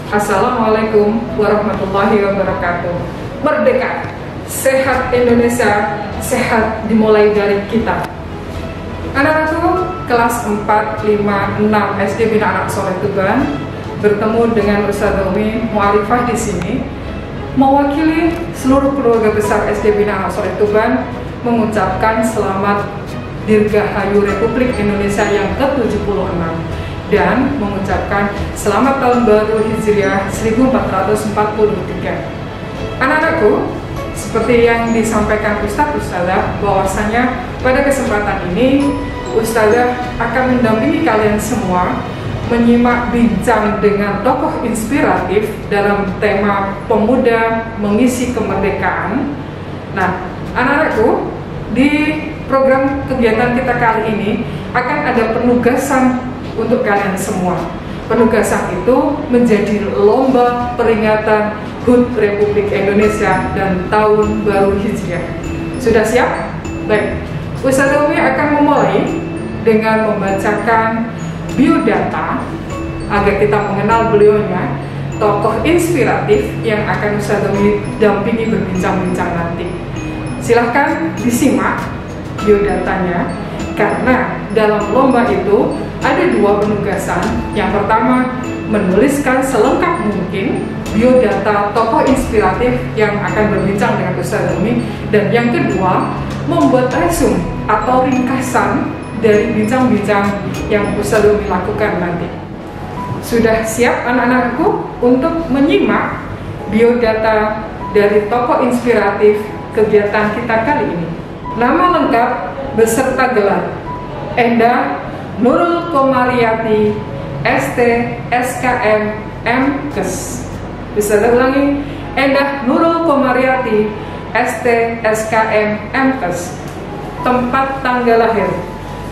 Assalamualaikum warahmatullahi wabarakatuh. Merdeka, sehat Indonesia, sehat dimulai dari kita. Anak-anakku kelas 4, 5, 6 SD Bina Anak Soleh Tuban bertemu dengan Ustazah Umi Mu'arifah di sini mewakili seluruh keluarga besar SD Bina Anak Soleh Tuban mengucapkan selamat Dirgahayu Republik Indonesia yang ke-76 dan mengucapkan selamat tahun baru Hijriah 1443. Anak-anakku, seperti yang disampaikan Ustazah bahwasanya pada kesempatan ini Ustazah akan mendampingi kalian semua menyimak bincang dengan tokoh inspiratif dalam tema pemuda mengisi kemerdekaan. Nah, anak-anakku, di program kegiatan kita kali ini akan ada penugasan untuk kalian semua. Penugasan itu menjadi lomba peringatan HUT Republik Indonesia dan Tahun Baru Hijriah. Sudah siap? Baik, Ustazah Umi akan memulai dengan membacakan biodata agar kita mengenal beliaunya, tokoh inspiratif yang akan Ustazah Umi dampingi berbincang-bincang nanti. Silahkan disimak biodatanya, karena dalam lomba itu ada dua penugasan. Yang pertama, menuliskan selengkap mungkin biodata tokoh inspiratif yang akan berbincang dengan Ustazah Umi, dan yang kedua, membuat resume atau ringkasan dari bincang-bincang yang Ustazah Umi lakukan nanti. Sudah siap anak-anakku untuk menyimak biodata dari tokoh inspiratif kegiatan kita kali ini? Nama lengkap beserta gelar: Endah Nurul Komariati, ST, SKM, MKes. Bisa ulangi, Endah Nurul Komariati, ST, SKM, MKes. Tempat tanggal lahir,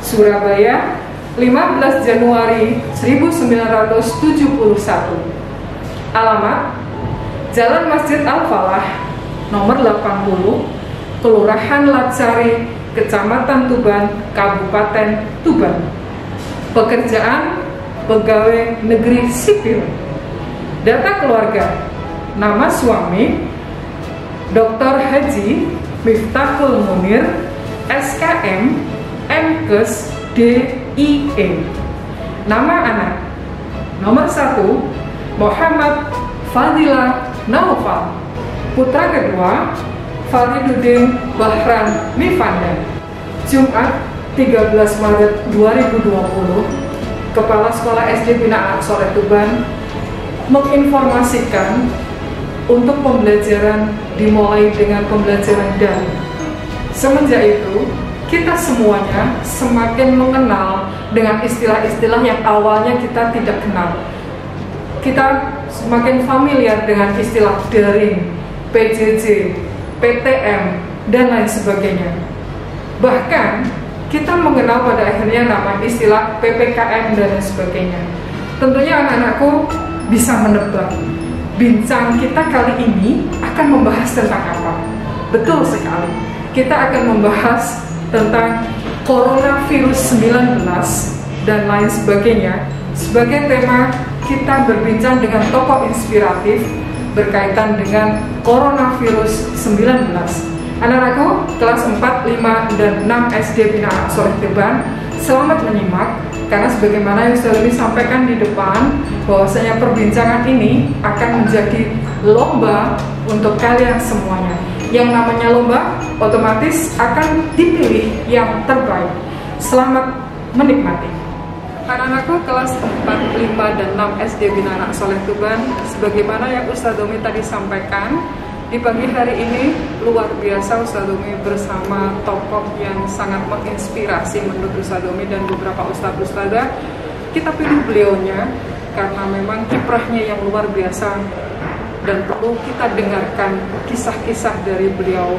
Surabaya, 15 Januari 1971. Alamat, Jalan Masjid Al-Falah, nomor 80, Kelurahan Latsari, Kecamatan Tuban, Kabupaten Tuban. Pekerjaan, pegawai negeri sipil. Data keluarga, nama suami Dr. Haji Miftahul Munir, SKM, MKes, DIE. Nama anak, nomor 1 Muhammad Fadilah Naufal, putra kedua Fariduddin Bahran Mifanda. Jumat 13 Maret 2020, Kepala Sekolah SD Bina Anak Soleh Tuban menginformasikan untuk pembelajaran dimulai dengan pembelajaran daring. Semenjak itu, kita semuanya semakin mengenal dengan istilah-istilah yang awalnya kita tidak kenal. Kita semakin familiar dengan istilah daring, PJJ, PTM, dan lain sebagainya. Bahkan kita mengenal pada akhirnya nama istilah PPKM dan lain sebagainya. Tentunya anak-anakku bisa menebak bincang kita kali ini akan membahas tentang apa. Betul sekali, kita akan membahas tentang coronavirus 19 dan lain sebagainya. Sebagai tema, kita berbincang dengan tokoh inspiratif berkaitan dengan coronavirus 19. Anak-anakku kelas 4, 5, dan 6 SD Bina Anak Soleh Tuban, selamat menyimak, karena sebagaimana yang sudah disampaikan di depan, bahwasanya perbincangan ini akan menjadi lomba untuk kalian semuanya. Yang namanya lomba otomatis akan dipilih yang terbaik. Selamat menikmati. Anak-anakku kelas 4, 5, dan 6 SD Bina Anak Soleh Tuban, sebagaimana yang Ustazah Umi tadi sampaikan, Di pagi hari ini luar biasa Ustadz Umi bersama tokoh yang sangat menginspirasi menurut Ustadz Umi dan beberapa ustadz-ustadzah. Kita pilih beliaunya karena memang kiprahnya yang luar biasa dan perlu kita dengarkan kisah-kisah dari beliau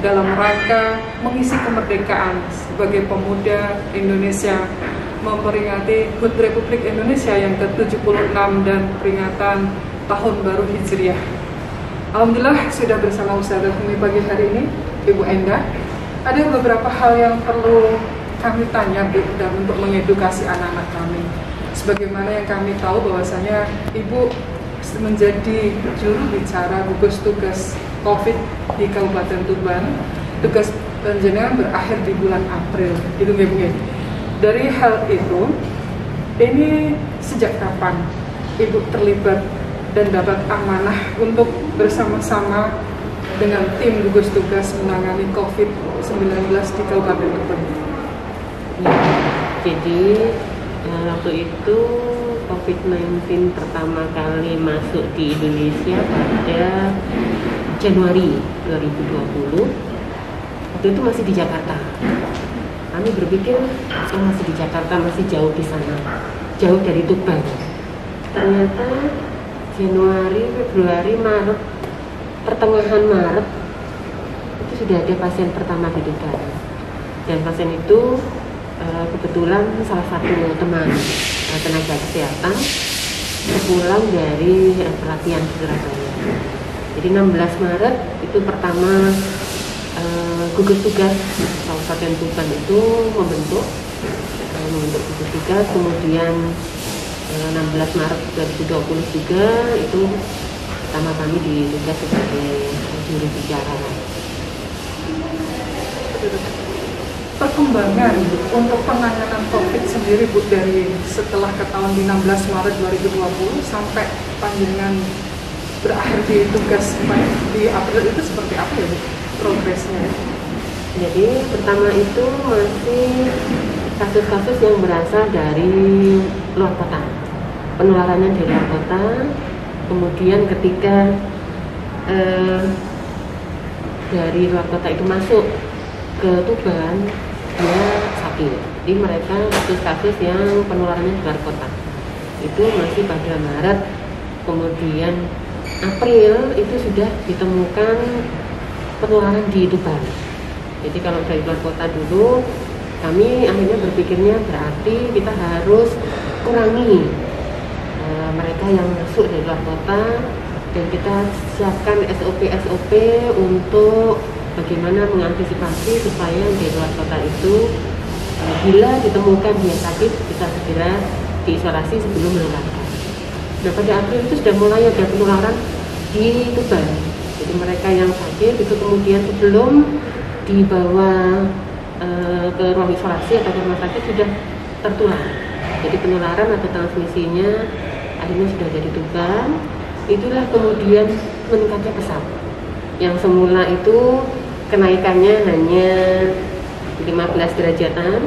dalam rangka mengisi kemerdekaan sebagai pemuda Indonesia memperingati HUT Republik Indonesia yang ke-76 dan peringatan Tahun Baru Hijriah. Alhamdulillah sudah bersama Ustazah Umi pagi hari ini, Ibu Endah. Ada beberapa hal yang perlu kami tanya, Bu, dan untuk mengedukasi anak-anak kami. Sebagaimana yang kami tahu bahwasanya Ibu menjadi juru bicara gugus tugas COVID di Kabupaten Tuban. Tugas penjenengan berakhir di bulan April, itu nggak Bu? Dari hal itu, ini sejak kapan Ibu terlibat dan dapat amanah untuk bersama-sama dengan tim gugus tugas menangani COVID-19 di Kabupaten Tuban? Ya, jadi waktu itu COVID-19 pertama kali masuk di Indonesia pada Januari 2020. Waktu itu masih di Jakarta. Kami berpikir masih di Jakarta, masih jauh di sana, jauh dari Tuban. Ternyata Januari, Februari, Maret, pertengahan Maret itu sudah ada pasien pertama di Tuban. Dan pasien itu kebetulan salah satu teman tenaga kesehatan pulang dari pelatihan di Surabaya. Jadi 16 Maret itu pertama gugus tugas Kabupaten Tuban itu membentuk gugus tugas, kemudian 16 Maret 2020 juga itu pertama kami ditugas sebagai juru bicara. Perkembangan untuk penanganan COVID sendiri, Bu, dari setelah ketahuan di 16 Maret 2020 sampai panjenengan berakhir di tugas di April itu seperti apa ya, Bu, progresnya? Jadi pertama itu masih kasus-kasus yang berasal dari luar kota, penularannya dari luar kota. Kemudian ketika dari luar kota itu masuk ke Tuban, dia sakit. Jadi mereka kasus-kasus yang penularannya di luar kota itu masih pada Maret. Kemudian April itu sudah ditemukan penularan di Tuban. Jadi kalau dari luar kota dulu, kami akhirnya berpikirnya berarti kita harus kurangi mereka yang masuk dari luar kota, dan kita siapkan SOP untuk bagaimana mengantisipasi supaya di luar kota itu bila ditemukan dia sakit bisa segera diisolasi sebelum menularkan. Nah, pada April itu sudah mulai ada penularan di Tuban. Jadi mereka yang sakit itu kemudian sebelum dibawa ke ruang isolasi atau ke rumah sakit sudah tertular. Jadi penularan atau transmisinya akhirnya sudah jadi Tuban. Itulah kemudian meningkatnya pesat. Yang semula itu kenaikannya hanya 15 derajatan,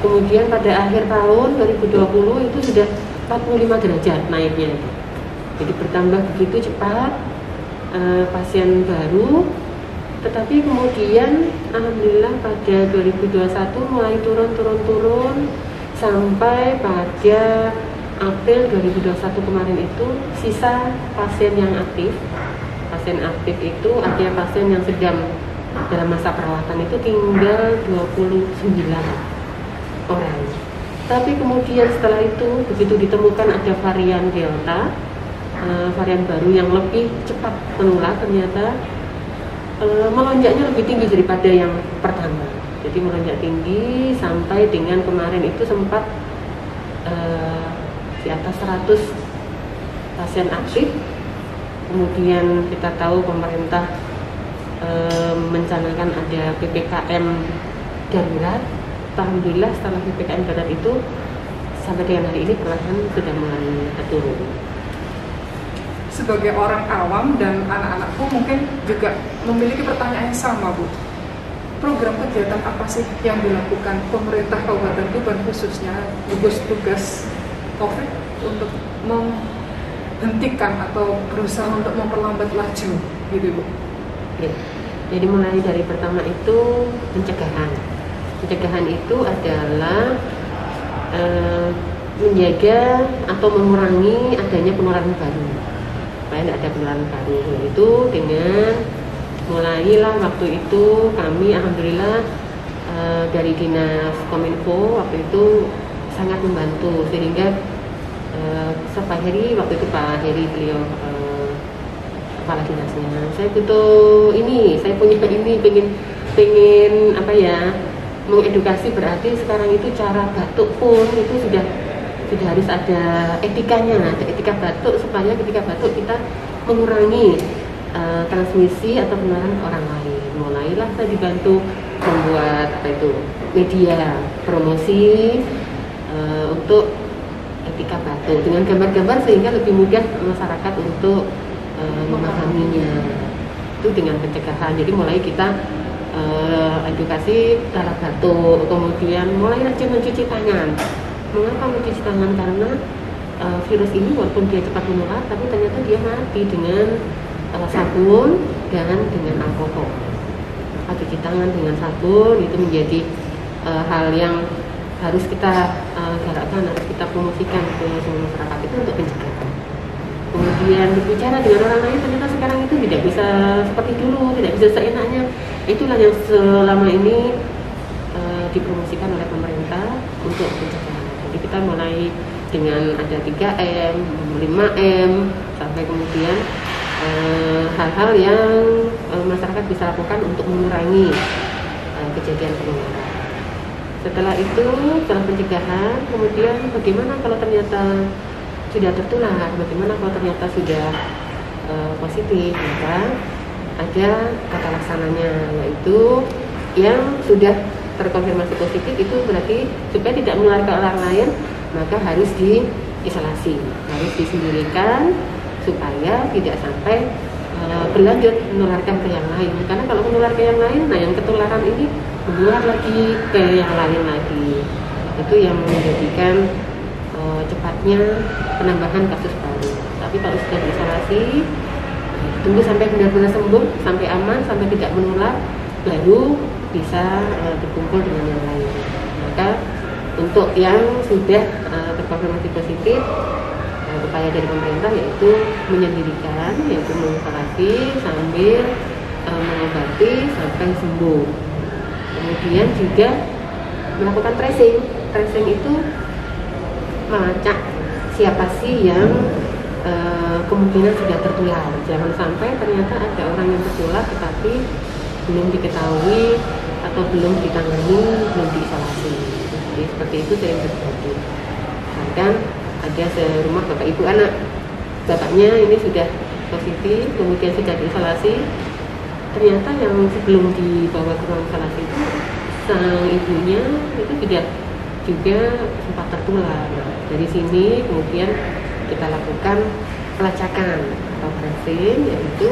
kemudian pada akhir tahun 2020 itu sudah 45 derajat naiknya. Jadi bertambah begitu cepat pasien baru. Tetapi kemudian alhamdulillah pada 2021 mulai turun sampai pada April 2021 kemarin itu sisa pasien yang aktif. Pasien aktif itu artinya pasien yang sedang dalam masa perawatan itu tinggal 29 orang. Tapi kemudian setelah itu begitu ditemukan ada varian Delta, varian baru yang lebih cepat menular, ternyata melonjaknya lebih tinggi daripada yang pertama. Jadi melonjak tinggi sampai dengan kemarin itu sempat di atas 100 pasien aktif. Kemudian kita tahu pemerintah mencanangkan ada PPKM darurat. Alhamdulillah setelah PPKM darurat itu sampai dengan hari ini perlahan sudah mulai turun. Sebagai orang awam dan anak-anakku mungkin juga memiliki pertanyaan yang sama, Bu. Program kegiatan apa sih yang dilakukan pemerintah Kabupaten Tuban khususnya gugus tugas COVID untuk menghentikan atau berusaha untuk memperlambat laju gitu Bu? Ya. Jadi mulai dari pertama itu pencegahan. Pencegahan itu adalah menjaga atau mengurangi adanya penularan baru, supaya tidak ada penularan baru. Itu dengan mulailah waktu itu kami alhamdulillah dari Dinas Kominfo waktu itu sangat membantu, sehingga Pak Heri waktu itu Pak Heri beliau kepala dinasnya, saya butuh ini, saya punya ini, pengen apa ya, mengedukasi. Berarti sekarang itu cara batuk pun itu sudah harus ada etikanya, ada etika batuk, supaya ketika batuk kita mengurangi transmisi atau penularan ke orang lain. Mulailah saya dibantu membuat apa itu media promosi untuk etika batuk dengan gambar-gambar, sehingga lebih mudah masyarakat untuk memahaminya. Itu dengan pencegahan. Jadi mulai kita edukasi cara batuk, kemudian mulai rajin mencuci tangan. Mengapa mencuci tangan? Karena virus ini walaupun dia cepat menular, tapi ternyata dia mati dengan sabun dan dengan alkohol. Maka cuci tangan dengan sabun itu menjadi hal yang harus kita galakkan, harus kita promosikan ke semua masyarakat itu untuk pencegahan. Kemudian berbicara dengan orang lain, ternyata sekarang itu tidak bisa seperti dulu, tidak bisa seenaknya. Itulah yang selama ini dipromosikan oleh pemerintah untuk pencegahan. Jadi kita mulai dengan ada 3M, 5M, sampai kemudian hal-hal yang masyarakat bisa lakukan untuk mengurangi kejadian penularan. Setelah itu, setelah pencegahan, kemudian bagaimana kalau ternyata sudah tertular, bagaimana kalau ternyata sudah positif, maka ada tata laksananya, yaitu yang sudah terkonfirmasi positif itu berarti supaya tidak menular ke orang lain, maka harus diisolasi, harus disendirikan supaya tidak sampai berlanjut menularkan ke yang lain. Karena kalau menular ke yang lain, nah yang ketularan ini menular lagi ke yang lain lagi. Itu yang menjadikan cepatnya penambahan kasus baru. Tapi kalau sudah diisolasi, tunggu sampai benar-benar sembuh, sampai aman, sampai tidak menular, baru bisa berkumpul dengan yang lain. Maka untuk yang sudah terkonfirmasi positif, upaya dari pemerintah yaitu menyendirikan, yaitu mengisolasi sambil mengobati sampai sembuh. Kemudian juga melakukan tracing. Tracing itu melacak siapa sih yang kemungkinan sudah tertular. Jangan sampai ternyata ada orang yang tertular tetapi belum diketahui atau belum ditangani, belum diisolasi. Jadi seperti itu sering terjadi. Bahkan ada serumah bapak ibu anak, bapaknya ini sudah positif, kemudian sudah diisolasi. Ternyata yang sebelum dibawa ke ruang isolasi itu sang ibunya itu juga sempat tertular. Dari sini kemudian kita lakukan pelacakan atau tracing, yaitu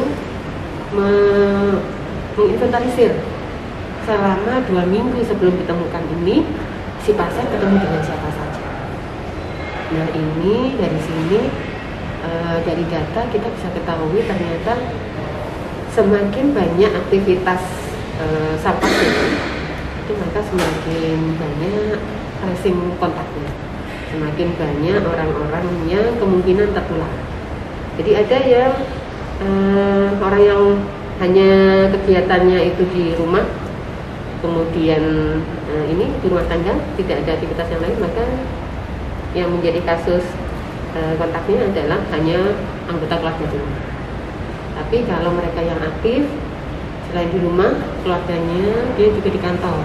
menginventarisir selama 2 minggu sebelum ditemukan ini si pasien ketemu dengan siapa saja. Nah ini dari sini dari data kita bisa ketahui ternyata semakin banyak aktivitas sang pasien itu maka semakin banyak tracing kontaknya, semakin banyak orang-orang yang kemungkinan tertular. Jadi ada yang orang yang hanya kegiatannya itu di rumah, kemudian ini di rumah tangga, tidak ada aktivitas yang lain, maka yang menjadi kasus kontaknya adalah hanya anggota keluarga di rumah. Tapi kalau mereka yang aktif selain di rumah, keluarganya dia juga di kantor.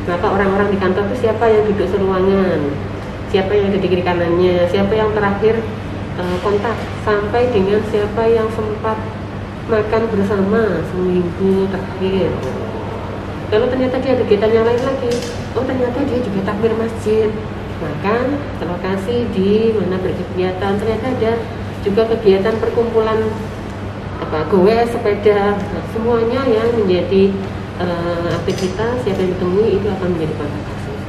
Maka orang-orang di kantor itu siapa yang duduk seruangan, siapa yang ada di kiri kanannya, siapa yang terakhir kontak, sampai dengan siapa yang sempat makan bersama seminggu terakhir. Kalau ternyata dia ada kegiatan yang lain lagi, oh ternyata dia juga takmir masjid, maka lokasi di mana berkegiatan, ternyata ada juga kegiatan perkumpulan goes, sepeda, semuanya yang menjadi aktivitas siapa yang ditemui itu akan menjadi kontak kasus.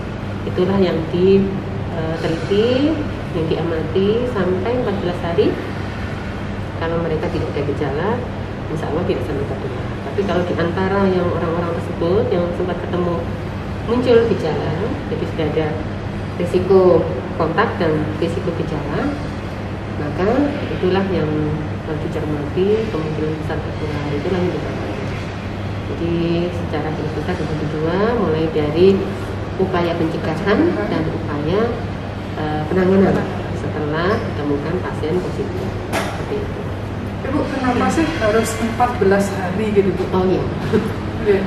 Itulah yang diteliti, yang diamati sampai 14 hari. Kalau mereka tidak ada gejala, insya Allah tidak sampai tertular. Tapi kalau di antara yang orang-orang tersebut yang sempat ketemu muncul gejala, jadi sudah ada risiko kontak dan risiko gejala, maka itulah yang harus dicermati, kemungkinan besar tertular, itulah yang ditangani. Jadi secara garis besar dibagi dua, mulai dari upaya pencegahan dan upaya penanganan setelah ditemukan pasien positif. Seperti itu. Ibu, kenapa sih harus 14 hari gitu, Bu? Oh iya. Yeah.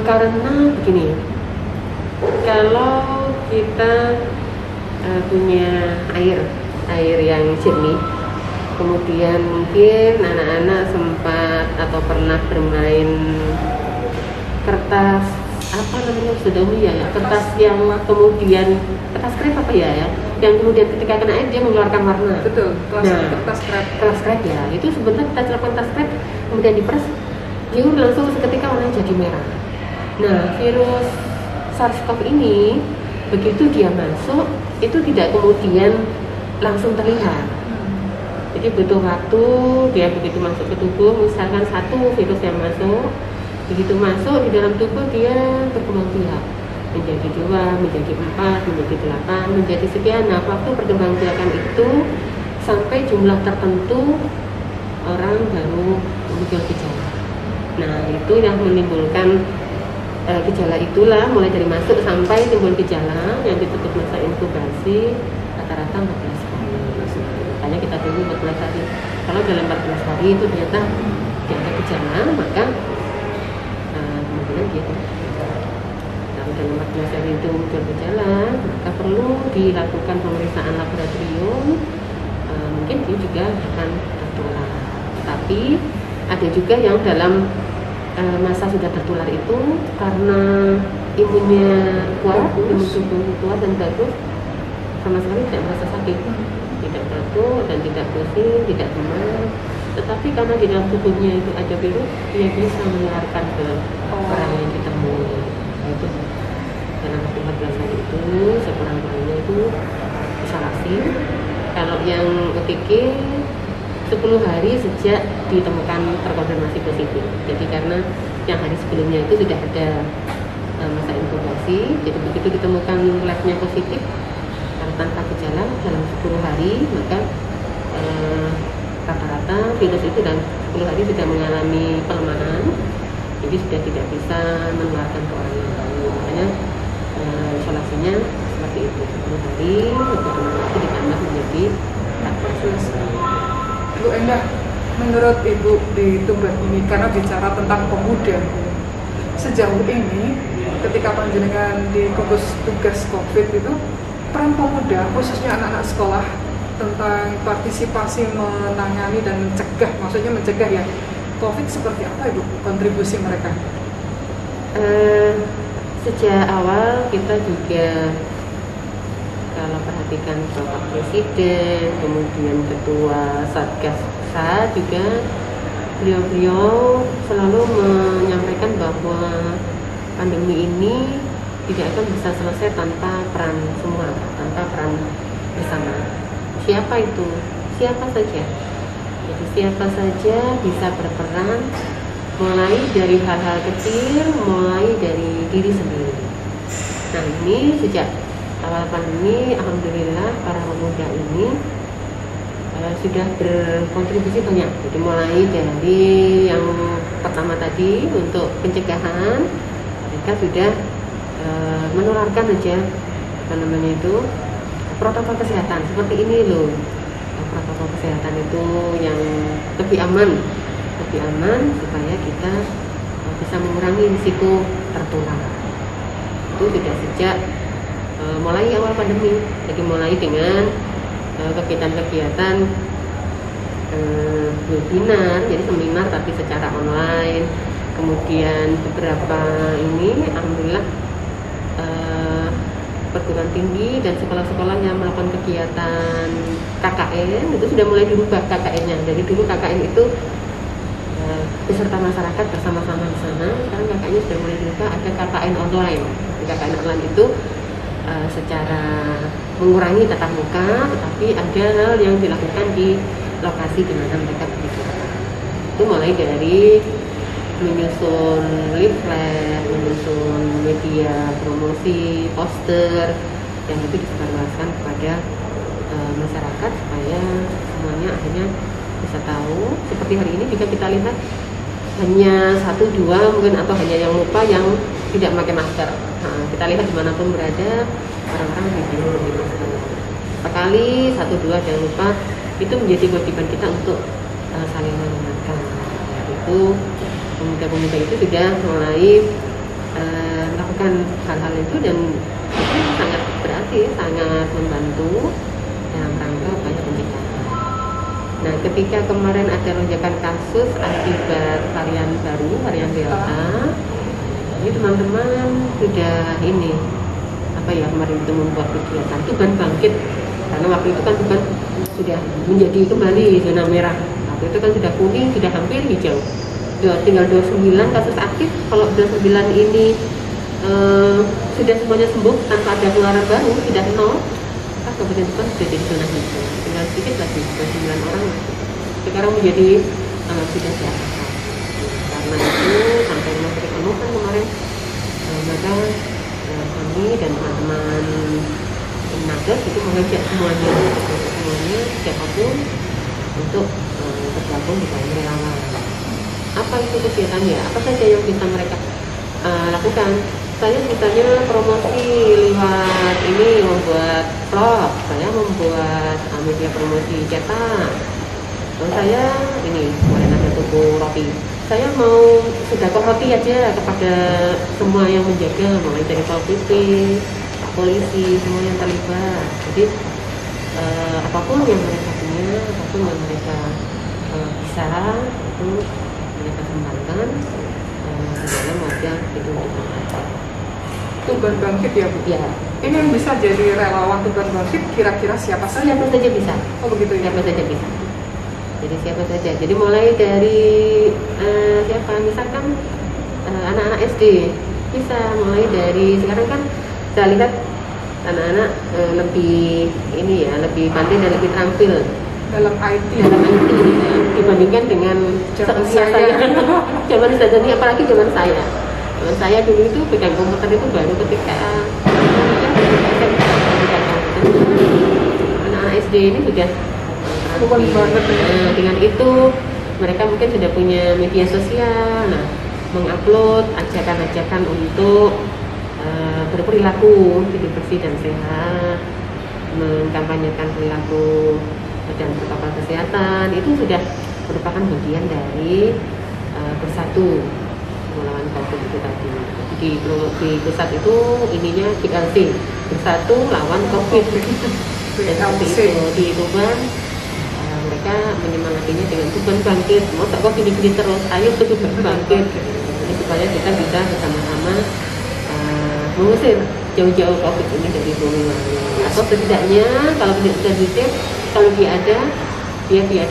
Karena begini, kalau kita punya air yang jernih, kemudian mungkin anak-anak sempat atau pernah bermain kertas apa namanya Sodomi ya, kertas yang kemudian kertas krep apa ya, yang kemudian ketika kena air dia mengeluarkan warna. Betul, kertas krep ya, itu sebenarnya kita celupkan kertas krep kemudian diperes, dia langsung seketika warnanya jadi merah. Nah, virus SARS-CoV ini begitu dia masuk itu tidak kemudian langsung terlihat. Jadi butuh waktu, dia begitu masuk ke tubuh, misalkan satu virus yang masuk, begitu masuk di dalam tubuh dia berkembang biak menjadi 2, menjadi 4, menjadi 8, menjadi sekian. Nah, waktu perkembangbiakan itu sampai jumlah tertentu orang baru muncul gejala. Nah, itu yang menimbulkan gejala itulah mulai dari masuk sampai timbul gejala yang disebut masa inkubasi rata-rata 14 hari. Makanya kita tunggu 14 hari. Kalau dalam 14 hari itu ternyata ada gejala, maka kemudian dia kalau dalam 14 hari itu muncul gejala, maka perlu dilakukan pemeriksaan laboratorium. Mungkin dia juga akan tertular. Tapi ada juga yang dalam masa sudah tertular itu karena imunnya kuat, imun tubuh kuat dan bagus, sama sekali tidak merasa sakit, tidak batuk dan tidak pusing, tidak demam. Tetapi karena di dalam tubuhnya itu ada virus, dia bisa menularkan ke orang yang ditemui. Itu dalam 14 hari itu sekurang-kurangnya itu isolasi. Kalau yang OTG 10 hari sejak ditemukan terkonfirmasi positif. Jadi karena yang hari sebelumnya itu sudah ada masa inkubasi, jadi begitu ditemukan labnya positif tanpa gejala dalam 10 hari, maka rata-rata virus itu dalam 10 hari sudah mengalami pelemahan, jadi sudah tidak bisa menularkan ke orang yang lain. Makanya isolasinya seperti itu 10 hari, kemudian itu ditambah menjadi 14 hari. Bu Endah, menurut Ibu di Tuban ini, karena bicara tentang pemuda, sejauh ini ketika panjenengan di gugus tugas COVID itu, peran pemuda, khususnya anak-anak sekolah, tentang partisipasi menangani dan mencegah, maksudnya mencegah ya, COVID seperti apa Ibu kontribusi mereka? Sejak awal kita juga kalau perhatikan Bapak Presiden, kemudian Ketua Satgas SA juga, beliau selalu menyampaikan bahwa pandemi ini tidak akan bisa selesai tanpa peran semua, tanpa peran bersama. Siapa itu? Siapa saja. Jadi siapa saja bisa berperan, mulai dari hal-hal kecil, mulai dari diri sendiri. Nah, ini sejak awal pandemi, alhamdulillah para pemuda ini sudah berkontribusi banyak. Jadi mulai dari yang pertama tadi untuk pencegahan, mereka sudah menularkan aja protokol kesehatan seperti ini loh. Protokol kesehatan itu yang lebih aman supaya kita bisa mengurangi risiko tertular. Itu sudah sejak mulai awal pandemi. Jadi mulai dengan kegiatan-kegiatan webinar, jadi seminar tapi secara online. Kemudian beberapa ini alhamdulillah perguruan tinggi dan sekolah-sekolah yang melakukan kegiatan KKN itu sudah mulai dirubah KKN-nya. Jadi dulu KKN itu beserta masyarakat bersama-sama di sana. Sekarang KKN-nya sudah mulai dirubah, ada KKN online. KKN online itu secara mengurangi tatap muka, tetapi ada hal yang dilakukan di lokasi di mana mereka berkegiatan. Itu mulai dari menyusun leaflet, menyusun media promosi, poster yang itu disebarluaskan kepada masyarakat supaya semuanya akhirnya bisa tahu. Seperti hari ini juga kita lihat hanya 1-2 mungkin, atau hanya yang lupa yang tidak pakai masker. Nah, kita lihat dimanapun berada orang-orang lebih masker. Sekali 1-2 yang lupa, itu menjadi kewajiban kita untuk saling mengingatkan. Itu pemuda-pemuda itu sudah mulai melakukan hal-hal itu, dan itu sangat berarti, sangat membantu dalam rangka upaya pencegahan. Nah, ketika kemarin ada lonjakan kasus akibat varian baru, varian Delta, ini teman-teman sudah kemarin itu membuat kegiatan Tuban Bangkit, karena waktu itu kan Tuban sudah menjadi kembali zona merah. Waktu itu kan sudah kuning, sudah hampir hijau. Tinggal 29 kasus aktif. Kalau 29 ini sudah semuanya sembuh tanpa ada penularan baru, sudah 0, maka Kabupaten Tuban sudah jadi zona hijau. Tinggal sedikit lagi, 29 orang sekarang menjadi sudah siap. Karena itu sampai rumah sakit penuh kan kemarin, maka kami dan teman-teman Nakes itu mengajak semuanya siapapun untuk bergabung di dalam relawan. Apa itu kegiatannya? Apa saja yang bisa mereka lakukan? Saya misalnya promosi lewat ini, membuat vlog, saya membuat media promosi cetak. Lalu saya ini kemarin ada toko roti. Saya mau sedekah roti aja kepada semua yang menjaga, mulai dari PP, polisi, semua yang terlibat. Jadi apapun yang mereka punya, apapun yang mereka bisa, itu mereka kembangkan dalam wajah itu. Tuban Bangkit ya Bu? Ya. Ini yang bisa jadi relawan Tuban Bangkit kira-kira siapa saja? Siapa saja bisa. Oh begitu ya? Siapa saja bisa. Jadi siapa saja. Jadi mulai dari siapa? Misalkan anak-anak SD bisa, mulai dari sekarang kan saya lihat anak-anak lebih lebih pandai dan lebih terampil dalam IT dibandingkan dengan zaman saya. Zaman ini, apalagi zaman saya. Zaman saya dulu itu pegang komputer itu baru ketika anak-anak SD ini sudah banget. Dengan itu mereka mungkin sudah punya media sosial, mengupload ajakan-ajakan untuk berperilaku hidup bersih dan sehat, mengkampanyekan perilaku dan protokol kesehatan. Itu sudah merupakan bagian dari bersatu melawan COVID itu tadi. Di pusat itu ininya BLC, bersatu lawan COVID. Dan seperti itu di Tuban mereka menyemangatinya dengan Tuban Bangkit. Masa kok gini-gini terus, ayo ke Tuban Bangkit. Jadi supaya kita bisa bersama-sama mengusir jauh-jauh COVID ini dari Boyolali. Atau setidaknya kalau tidak bisa diusir, kalau dia ada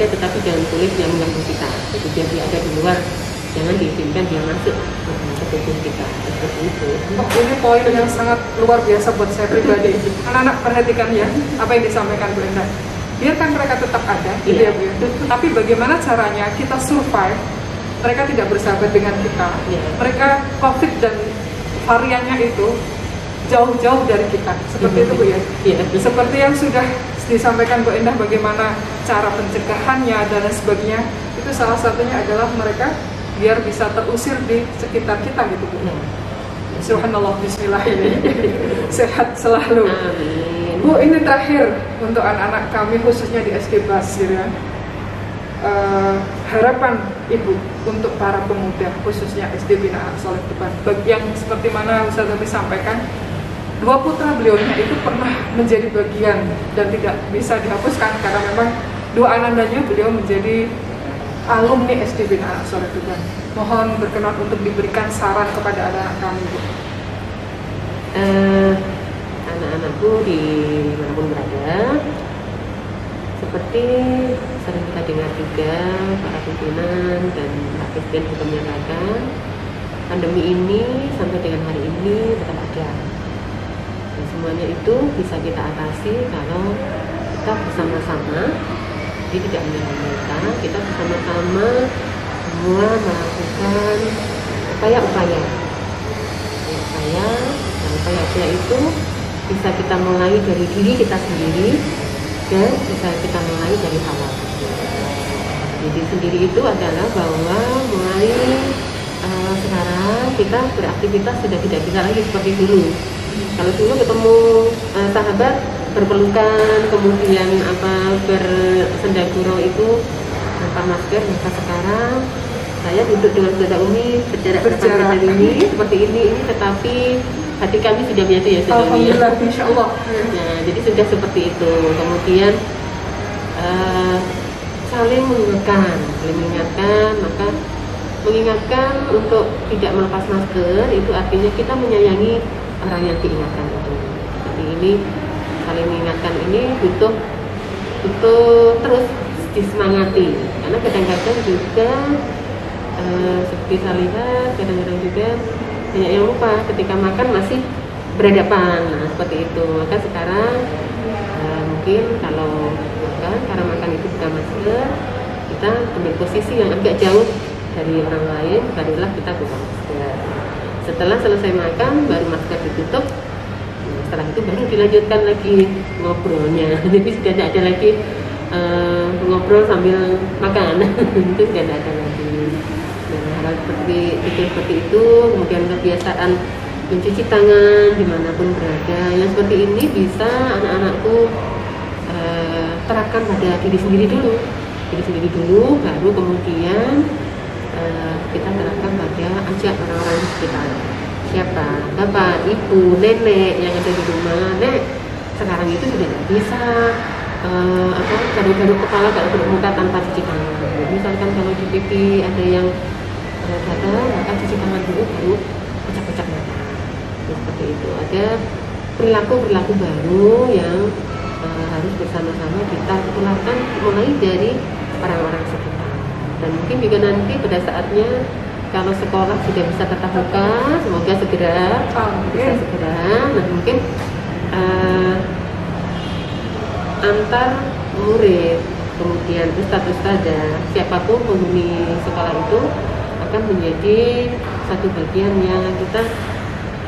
tetapi jangan kulit yang mengganggu kita. Jadi dia ada di luar, jangan diizinkan dia masuk ke tubuh kita. Seperti itu. Ini poin yang sangat luar biasa buat saya pribadi. Anak-anak perhatikan ya apa yang disampaikan Bu Endah. Biarkan mereka tetap ada, gitu ya Bu. Tapi bagaimana caranya kita survive? Mereka tidak bersahabat dengan kita. Mereka COVID dan variannya itu jauh-jauh dari kita. Seperti itu Bu ya. Seperti yang sudah disampaikan Bu Endah, bagaimana cara pencegahannya dan lain sebagainya. Itu salah satunya adalah mereka biar bisa terusir di sekitar kita gitu Bu. Subhanallah, bismillah ini. Sehat selalu. Amin. Bu, ini terakhir untuk anak-anak kami khususnya di SD Basir ya. Harapan Ibu untuk para pemuda khususnya SD Binaan Soleh Tuban, yang seperti mana Ustaz Zafi sampaikan, dua putra beliaunya itu pernah menjadi bagian dan tidak bisa dihapuskan karena memang dua anandanya beliau menjadi alumni SD Binaan Soleh Tuban. Mohon berkenan untuk diberikan saran kepada anak-anak kami Bu. Anak-anakku di manapun berada, seperti sering kita dengar juga para pimpinan dan Pak Presiden juga menyatakan pandemi ini sampai dengan hari ini tetap ada. Dan semuanya itu bisa kita atasi kalau kita bersama-sama, jadi tidak menyerang mereka, kita bersama-sama semua melakukan upaya-upaya. Dan upaya-upaya itu bisa kita mulai dari diri kita sendiri dan bisa kita mulai dari awal. Jadi sendiri itu adalah bahwa mulai sekarang kita beraktivitas sudah tidak bisa lagi seperti dulu. Kalau dulu ketemu sahabat berpelukan, kemudian bersendaguro itu tanpa masker, maka sekarang saya duduk dengan saudara Umi berjarak berapa meter ini seperti ini, tetapi hati kami sudah menyatu ya saudara Umi. Alhamdulillah, insya Allah. Nah, jadi sudah seperti itu. Kemudian saling mengingatkan, maka mengingatkan untuk tidak melepas masker itu artinya kita menyayangi orang yang diingatkan itu. Jadi ini saling mengingatkan ini butuh terus disemangati, karena kadang-kadang juga seperti saya lihat kadang-kadang juga banyak yang lupa ketika makan masih berhadapan. Nah, seperti itu. Maka sekarang mungkin kalau makan, karena makan itu bukan masker, kita ambil posisi yang agak jauh dari orang lain, barulah kita buka masker. Setelah selesai makan, baru masker ditutup. Nah, setelah itu baru dilanjutkan lagi ngobrolnya. Jadi sudah tidak ada lagi ngobrol sambil makan. Itu sudah tidak ada lagi. Dan hal seperti itu, kemudian kebiasaan mencuci tangan dimanapun berada. Yang seperti ini bisa anak-anakku terapkan pada diri sendiri dulu, baru kemudian kita terapkan pada ajak orang-orang di sekitar. Siapa? Bapak, ibu, nenek yang ada di rumah. Nek, sekarang itu sudah tidak bisa garuk-garuk kepala, garuk-garuk muka tanpa cuci tangan. Misalkan kalau di TV ada yang datang, maka cuci tangan dulu baru pecah-pecah mata. Seperti itu. Ada perilaku baru yang harus bersama-sama kita tularkan mulai dari orang-orang sekitar. Dan mungkin juga nanti pada saatnya kalau sekolah sudah bisa tatap muka, semoga segera bisa segera. Nah, mungkin antar murid, kemudian ustadz-ustadzah, siapapun penghuni sekolah itu akan menjadi satu bagian yang kita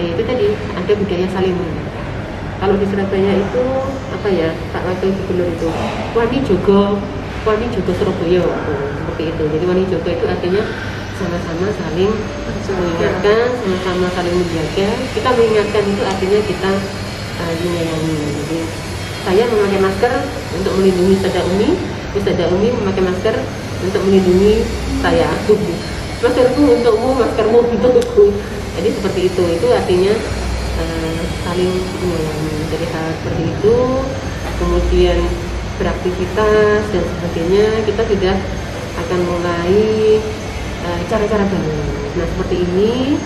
itu tadi ada budaya saling mengingatkan. Kalau di Surabaya itu apa ya, Pak Wakil Gubernur itu Wani Jogo Surabaya seperti itu. Jadi Wani Jogo itu artinya sama-sama saling mengingatkan, sama-sama saling menjaga. Kita mengingatkan itu artinya kita menyayangi. Jadi saya memakai masker untuk melindungi Ustadzah Umi memakai masker untuk melindungi saya. Maskerku untukmu, maskermu untukku. Jadi seperti itu artinya saling menyayangi. Dari hal seperti itu, kemudian beraktivitas dan sebagainya, kita sudah akan mulai cara-cara baru. Nah, seperti ini,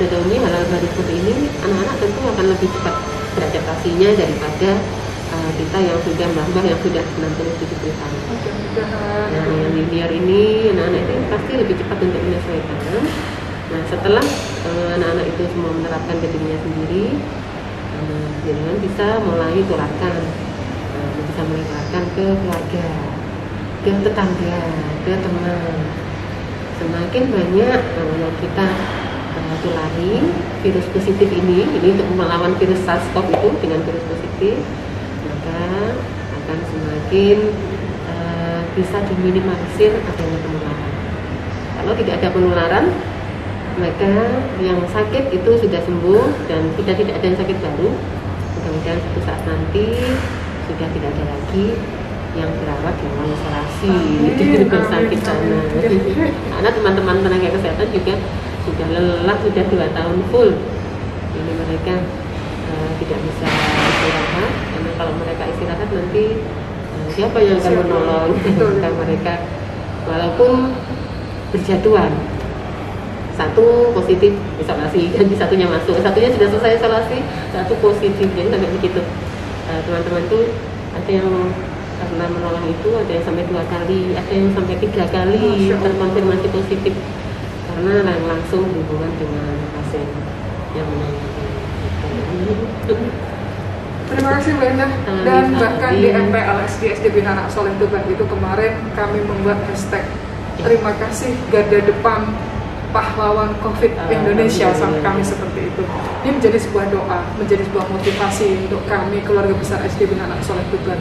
hal-hal baru seperti ini, anak-anak tentu akan lebih cepat beradaptasinya daripada kita yang sudah mbah yang sudah 60-70 tahun. Nah, yang di liar ini, anak-anak itu pasti lebih cepat untuk menyesuaikan. Nah, setelah anak-anak itu semua menerapkan ke dirinya sendiri, jangan bisa mulai tularkan, ke keluarga, ke tetangga, ke teman. Semakin banyak yang kita tulari virus positif ini untuk melawan virus SARS-CoV itu dengan virus positif, maka akan semakin bisa diminimalisir adanya penularan. Kalau tidak ada penularan, maka yang sakit itu sudah sembuh dan sudah tidak ada yang sakit baru. Mudah-mudahan suatu saat nanti sudah tidak ada lagi yang dirawat di ruang isolasi di rumah sakit sana. Karena teman-teman tenaga kesehatan juga sudah lelah, sudah 2 tahun full. Ini mereka tidak bisa istirahat, karena kalau mereka istirahat nanti siapa yang akan menolong mereka, walaupun berjadwal. Satu positif isolasi, ganti satunya masuk, satunya sudah selesai isolasi, satu positif, jadi sampai begitu. Teman-teman tuh ada yang karena menolong itu ada yang sampai 2 kali, ada yang sampai 3 kali terkonfirmasi positif karena langsung hubungan dengan pasien yang menangani. Terima kasih Mbak Indah. Dan bahkan di MPLS di SDB Anak Soleh Tuban itu kemarin kami membuat hashtag terima kasih garda depan pahlawan COVID Indonesia sampai kami seperti itu. Ini menjadi sebuah doa, menjadi sebuah motivasi untuk kami keluarga besar SD Bina Anak Soleh Tuban.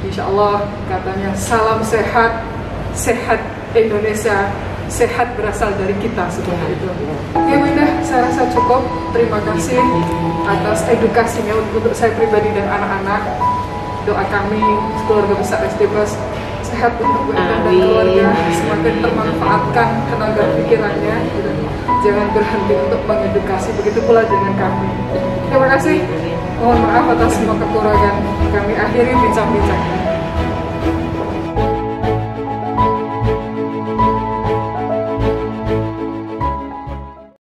Insya Allah katanya salam sehat, sehat Indonesia, sehat berasal dari kita seperti itu. Oke Bunda, saya rasa cukup. Terima kasih atas edukasinya untuk saya pribadi dan anak-anak. Doa kami keluarga besar SD Bas sehat untuk Bu Endang dan keluarga, semakin termanfaatkan tenaga pikirannya, gitu. Jangan berhenti untuk mengedukasi, begitu pula dengan kami. Terima kasih. Mohon maaf atas semua kekurangan. Kami akhiri bincang-bincang.